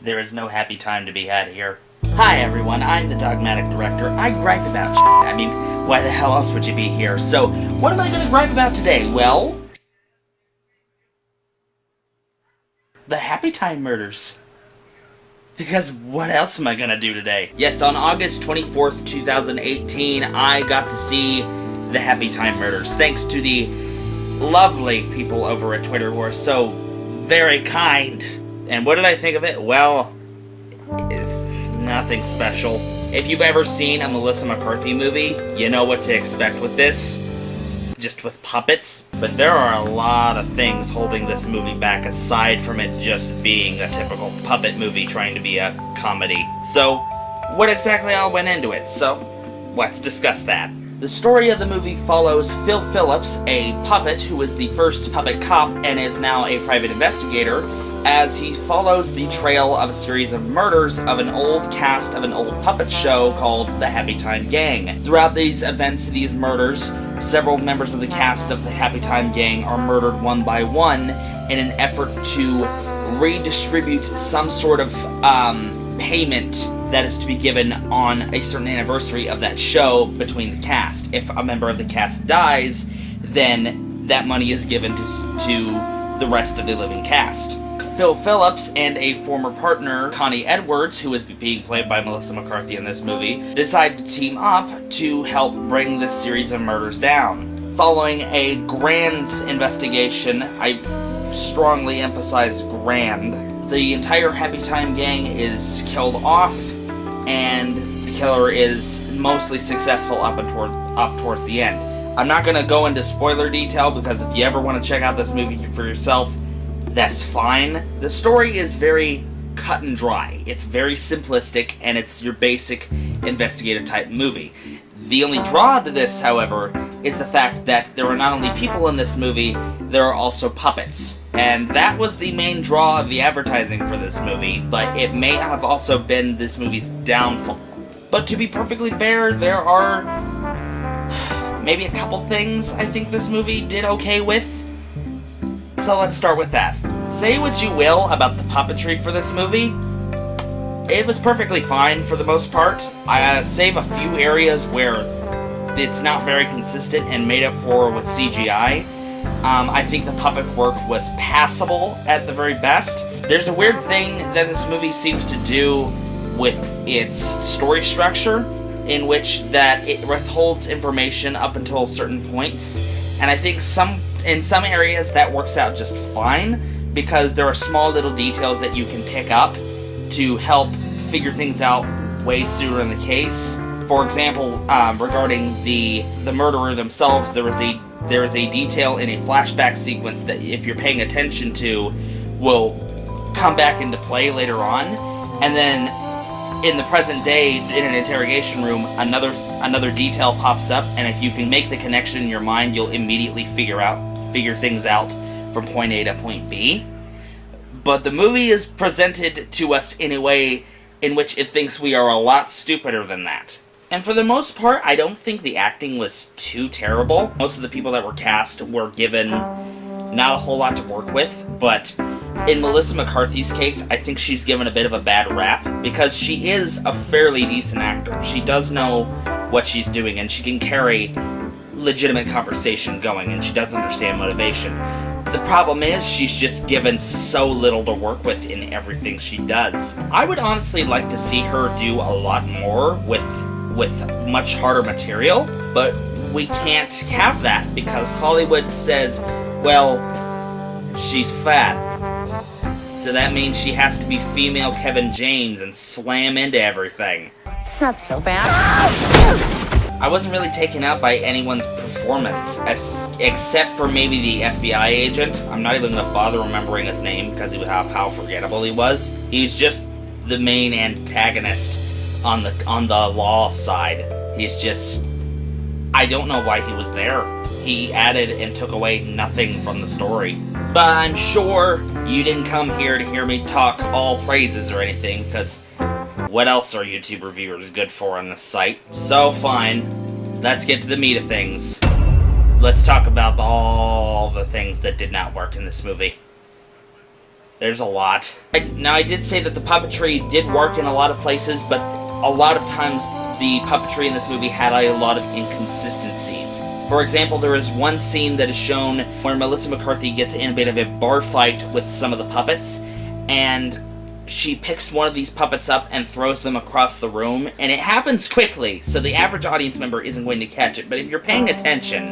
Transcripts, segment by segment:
There is no happy time to be had here. Hi everyone, I'm the Dogmatic Director. I gripe about shit. I mean, why the hell else would you be here? So, what am I gonna gripe about today? Well, the Happy Time murders. Because what else am I gonna do today? Yes, on August 24th, 2018, I got to see the Happy Time murders, thanks to the lovely people over at Twitter who are so very kind. And what did I think of it? Well, it's nothing special. If you've ever seen a Melissa McCarthy movie, you know what to expect with this. Just with puppets. But there are a lot of things holding this movie back aside from it just being a typical puppet movie trying to be a comedy. So, what exactly all went into it? So, let's discuss that. The story of the movie follows Phil Phillips, a puppet who was the first puppet cop and is now a private investigator, as he follows the trail of a series of murders of an old cast of an old puppet show called The Happy Time Gang. Throughout these events, these murders, several members of the cast of The Happy Time Gang are murdered one by one in an effort to redistribute some sort of payment that is to be given on a certain anniversary of that show between the cast. If a member of the cast dies, then that money is given to the rest of the living cast. Phil Phillips and a former partner, Connie Edwards, who is being played by Melissa McCarthy in this movie, decide to team up to help bring this series of murders down. Following a grand investigation, I strongly emphasize grand, the entire Happy Time Gang is killed off, and the killer is mostly successful up towards the end. I'm not going to go into spoiler detail, because if you ever want to check out this movie for yourself, that's fine. The story is very cut and dry. It's very simplistic, and it's your basic investigative type movie. The only draw to this, however, is the fact that there are not only people in this movie, there are also puppets. And that was the main draw of the advertising for this movie, but it may have also been this movie's downfall. But to be perfectly fair, there are maybe a couple things I think this movie did okay with. So let's start with that. Say what you will about the puppetry for this movie, it was perfectly fine for the most part. Save a few areas where it's not very consistent and made up for with CGI. I think the puppet work was passable at the very best. There's a weird thing that this movie seems to do with its story structure, in which that it withholds information up until certain points, and I think in some areas that works out just fine, because there are small little details that you can pick up to help figure things out way sooner in the case. For example, regarding the murderer themselves, there is a detail in a flashback sequence that, if you're paying attention to, will come back into play later on, and then in the present day, in an interrogation room, another detail pops up, and if you can make the connection in your mind, you'll immediately figure things out from point A to point B. But the movie is presented to us in a way in which it thinks we are a lot stupider than that. And for the most part, I don't think the acting was too terrible. Most of the people that were cast were given not a whole lot to work with, but in Melissa McCarthy's case, I think she's given a bit of a bad rap, because she is a fairly decent actor. She does know what she's doing, and she can carry legitimate conversation going, and she does understand motivation. The problem is, she's just given so little to work with in everything she does. I would honestly like to see her do a lot more with much harder material, but we can't have that, because Hollywood says, well, she's fat, so that means she has to be female Kevin James and slam into everything. It's not so bad. I wasn't really taken out by anyone's performance, except for maybe the FBI agent. I'm not even gonna bother remembering his name because of how forgettable he was. He's just the main antagonist on the law side. He's just, I don't know why he was there. He added and took away nothing from the story. But I'm sure you didn't come here to hear me talk all praises or anything, because what else are YouTube reviewers good for on this site? So fine, let's get to the meat of things. Let's talk about all the things that did not work in this movie. There's a lot. Now, I did say that the puppetry did work in a lot of places, but a lot of times the puppetry in this movie had a lot of inconsistencies. For example, there is one scene that is shown where Melissa McCarthy gets in a bit of a bar fight with some of the puppets, and she picks one of these puppets up and throws them across the room, and it happens quickly, so the average audience member isn't going to catch it. But if you're paying attention,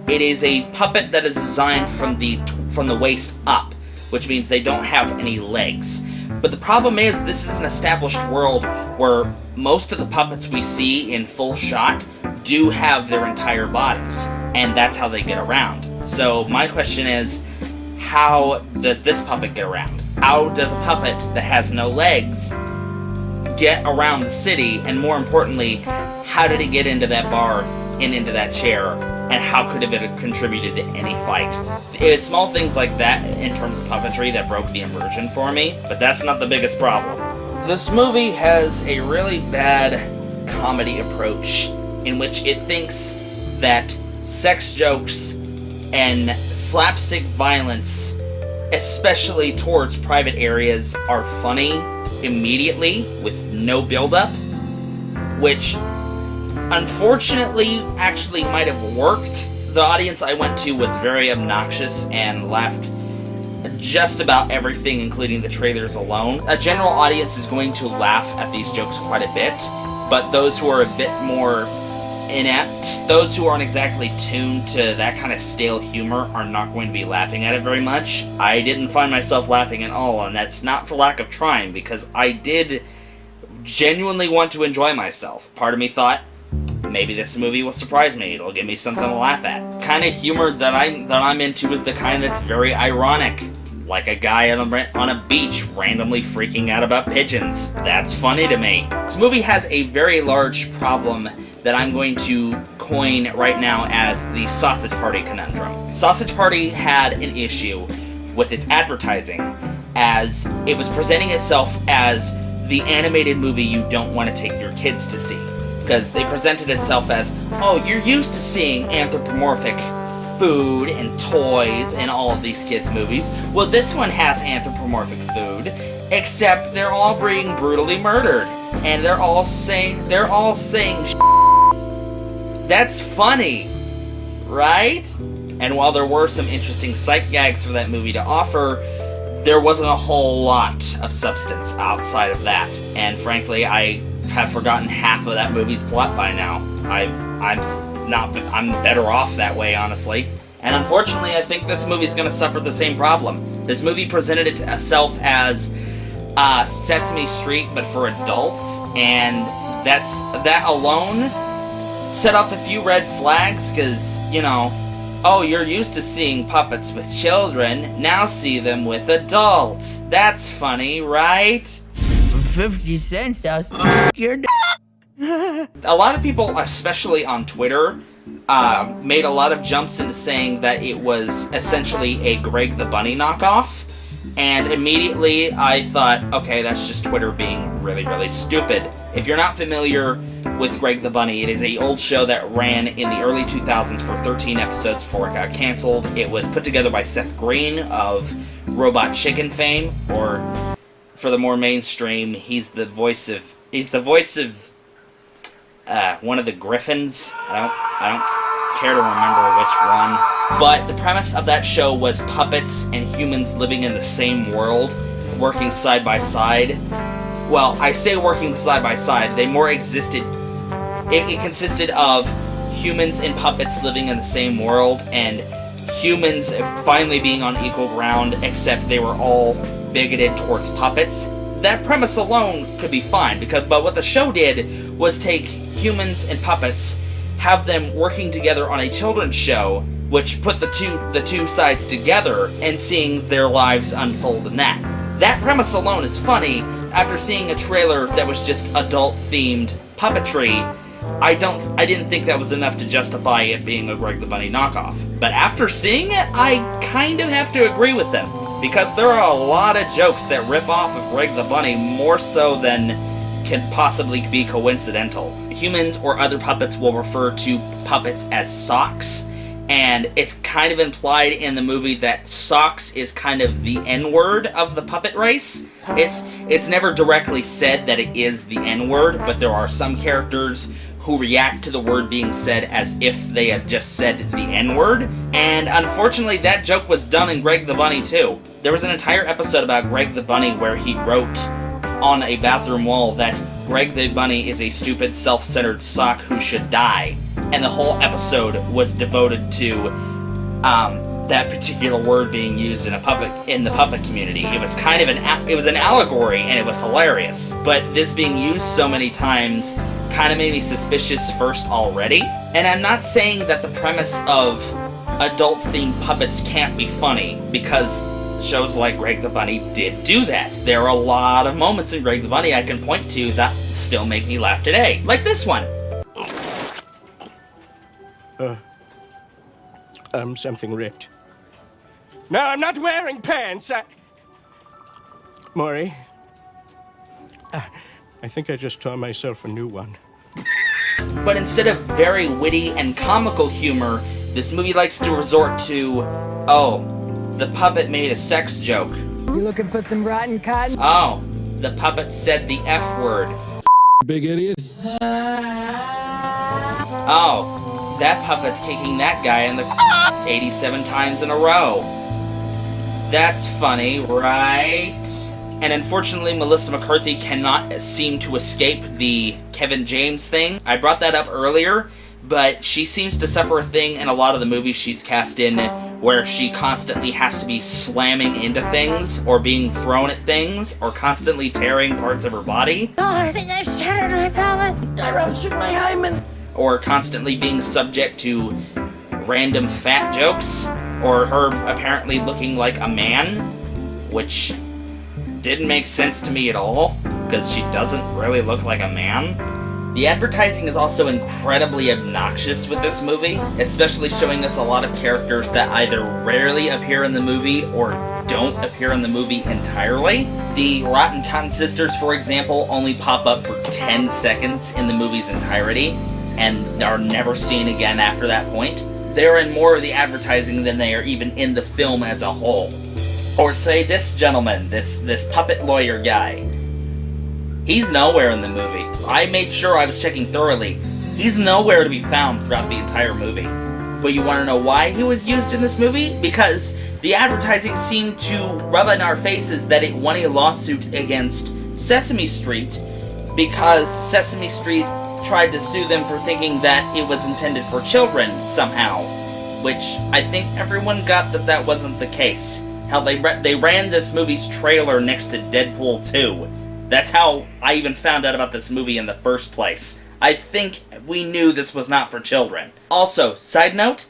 it is a puppet that is designed from the waist up, which means they don't have any legs. But the problem is, this is an established world where most of the puppets we see in full shot do have their entire bodies, and that's how they get around. So my question is, how does this puppet get around? How does a puppet that has no legs get around the city? And more importantly, how did it get into that bar and into that chair? And how could it have contributed to any fight? It's small things like that in terms of puppetry that broke the immersion for me, but that's not the biggest problem. This movie has a really bad comedy approach in which it thinks that sex jokes and slapstick violence, especially towards private areas, are funny immediately with no build-up, which unfortunately actually might have worked. The audience I went to was very obnoxious and laughed just about everything, including the trailers alone. A general audience is going to laugh at these jokes quite a bit, but those who are a bit more inept, those who aren't exactly tuned to that kind of stale humor, are not going to be laughing at it very much. I didn't find myself laughing at all, and that's not for lack of trying, because I did genuinely want to enjoy myself. Part of me thought, maybe this movie will surprise me, it'll give me something to laugh at. Kind of humor that I'm into is the kind that's very ironic. Like a guy on a beach randomly freaking out about pigeons. That's funny to me. This movie has a very large problem that I'm going to coin right now as the Sausage Party conundrum. Sausage Party had an issue with its advertising, as it was presenting itself as the animated movie you don't want to take your kids to see. Because they presented itself as, oh, you're used to seeing anthropomorphic food and toys in all of these kids' movies. Well, this one has anthropomorphic food, except they're all being brutally murdered. And they're all saying That's funny, right? And while there were some interesting sight gags for that movie to offer, there wasn't a whole lot of substance outside of that. And frankly, I have forgotten half of that movie's plot by now. I'm better off that way, honestly. And unfortunately, I think this movie's gonna suffer the same problem. This movie presented itself as Sesame Street, but for adults, and that alone set off a few red flags, because, oh, you're used to seeing puppets with children, now see them with adults. That's funny, right? 50 cents, a lot of people, especially on Twitter, made a lot of jumps into saying that it was essentially a Greg the Bunny knockoff, and immediately I thought, okay, that's just Twitter being really, really stupid. If you're not familiar with Greg the Bunny, it is an old show that ran in the early 2000s for 13 episodes before it got canceled. It was put together by Seth Green of Robot Chicken fame, or for the more mainstream, he's the voice of one of the Griffins. I don't care to remember which one. But the premise of that show was puppets and humans living in the same world, working side by side. Well, I say working side by side, they more existed. It consisted of humans and puppets living in the same world, and humans finally being on equal ground, except they were all bigoted towards puppets. That premise alone could be fine, but what the show did was take humans and puppets, have them working together on a children's show, which put the two sides together and seeing their lives unfold in that. That premise alone is funny. After seeing a trailer that was just adult-themed puppetry, I didn't think that was enough to justify it being a Greg the Bunny knockoff. But after seeing it, I kind of have to agree with them, because there are a lot of jokes that rip off of Greg the Bunny more so than can possibly be coincidental. Humans or other puppets will refer to puppets as socks, and it's kind of implied in the movie that Socks is kind of the N-word of the puppet race. It's never directly said that it is the N-word, but there are some characters who react to the word being said as if they had just said the N-word. And unfortunately, that joke was done in Greg the Bunny, too. There was an entire episode about Greg the Bunny where he wrote on a bathroom wall that Greg the Bunny is a stupid, self-centered sock who should die. And the whole episode was devoted to that particular word being used in the puppet community. It was kind of an allegory, and it was hilarious. But this being used so many times kind of made me suspicious first already. And I'm not saying that the premise of adult-themed puppets can't be funny, because shows like Greg the Bunny did do that. There are a lot of moments in Greg the Bunny I can point to that still make me laugh today. Like this one. Something ripped. No, I'm not wearing pants. Maury, I think I just tore myself a new one. But instead of very witty and comical humor, this movie likes to resort to, oh, the puppet made a sex joke. You looking for some rotten cotton? Oh, the puppet said the F word. Big idiot. Oh, that puppet's kicking that guy in the 87 times in a row. That's funny, right? And unfortunately, Melissa McCarthy cannot seem to escape the Kevin James thing. I brought that up earlier, but she seems to suffer a thing in a lot of the movies she's cast in where she constantly has to be slamming into things, or being thrown at things, or constantly tearing parts of her body. Oh, I think I shattered my pelvis. I ruptured my hymen. Or constantly being subject to random fat jokes, or her apparently looking like a man, which didn't make sense to me at all, because she doesn't really look like a man. The advertising is also incredibly obnoxious with this movie, especially showing us a lot of characters that either rarely appear in the movie or don't appear in the movie entirely. The Rotten Cotton Sisters, for example, only pop up for 10 seconds in the movie's entirety, and are never seen again after that point. They're in more of the advertising than they are even in the film as a whole. Or say this gentleman, this puppet lawyer guy. He's nowhere in the movie. I made sure I was checking thoroughly. He's nowhere to be found throughout the entire movie. But you want to know why he was used in this movie? Because the advertising seemed to rub in our faces that it won a lawsuit against Sesame Street because Sesame Street tried to sue them for thinking that it was intended for children somehow. Which I think everyone got that wasn't the case. Hell, they ran this movie's trailer next to Deadpool 2. That's how I even found out about this movie in the first place. I think we knew this was not for children. Also, side note,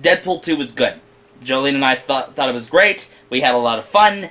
Deadpool 2 was good. Jolene and I thought it was great. We had a lot of fun.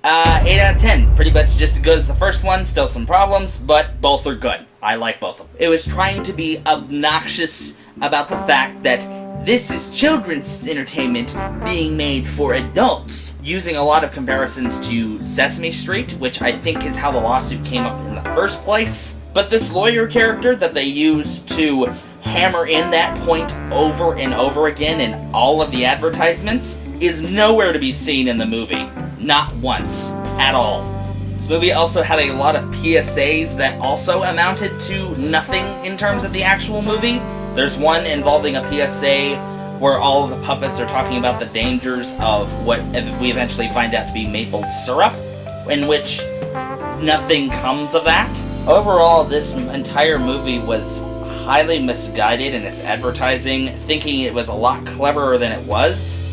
8 out of 10. Pretty much just as good as the first one. Still some problems, but both are good. I like both of them. It was trying to be obnoxious about the fact that this is children's entertainment being made for adults, using a lot of comparisons to Sesame Street, which I think is how the lawsuit came up in the first place. But this lawyer character that they used to hammer in that point over and over again in all of the advertisements is nowhere to be seen in the movie. Not once. At all. This movie also had a lot of PSAs that also amounted to nothing in terms of the actual movie. There's one involving a PSA where all of the puppets are talking about the dangers of what we eventually find out to be maple syrup, in which nothing comes of that. Overall, this entire movie was highly misguided in its advertising, thinking it was a lot cleverer than it was,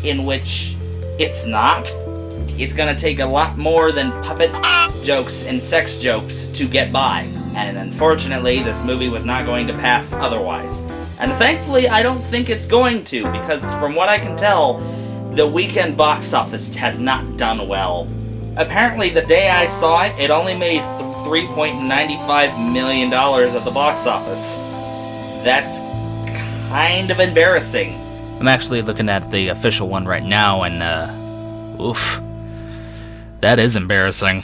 in which it's not. It's gonna take a lot more than puppet jokes and sex jokes to get by. And unfortunately, this movie was not going to pass otherwise. And thankfully, I don't think it's going to, because from what I can tell, the weekend box office has not done well. Apparently, the day I saw it, it only made $3.95 million at the box office. That's kind of embarrassing. I'm actually looking at the official one right now, and oof. That is embarrassing.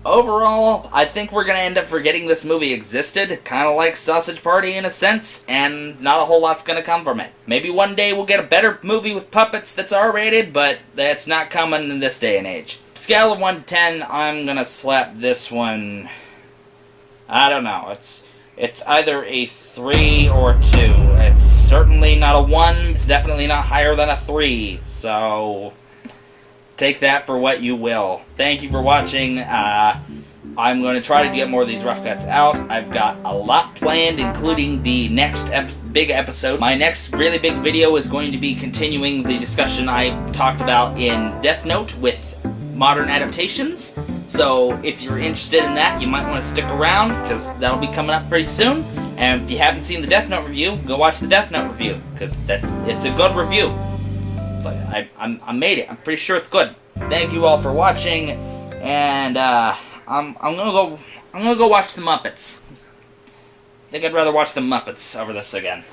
Overall, I think we're gonna end up forgetting this movie existed, kind of like Sausage Party in a sense, and not a whole lot's gonna come from it. Maybe one day we'll get a better movie with puppets that's R-rated, but that's not coming in this day and age. Scale of 1 to 10, I'm gonna slap this one... I don't know, it's either a 3 or 2. It's certainly not a 1, it's definitely not higher than a 3, so... take that for what you will. Thank you for watching. I'm going to try to get more of these rough cuts out. I've got a lot planned, including the next big episode. My next really big video is going to be continuing the discussion I talked about in Death Note with modern adaptations. So if you're interested in that, you might want to stick around, because that'll be coming up pretty soon. And if you haven't seen the Death Note review, go watch the Death Note review, because it's a good review. I made it. I'm pretty sure it's good. Thank you all for watching, and I'm gonna go watch the Muppets. I think I'd rather watch the Muppets over this again.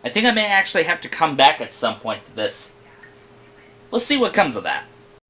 I think I may actually have to come back at some point to this. We'll see what comes of that.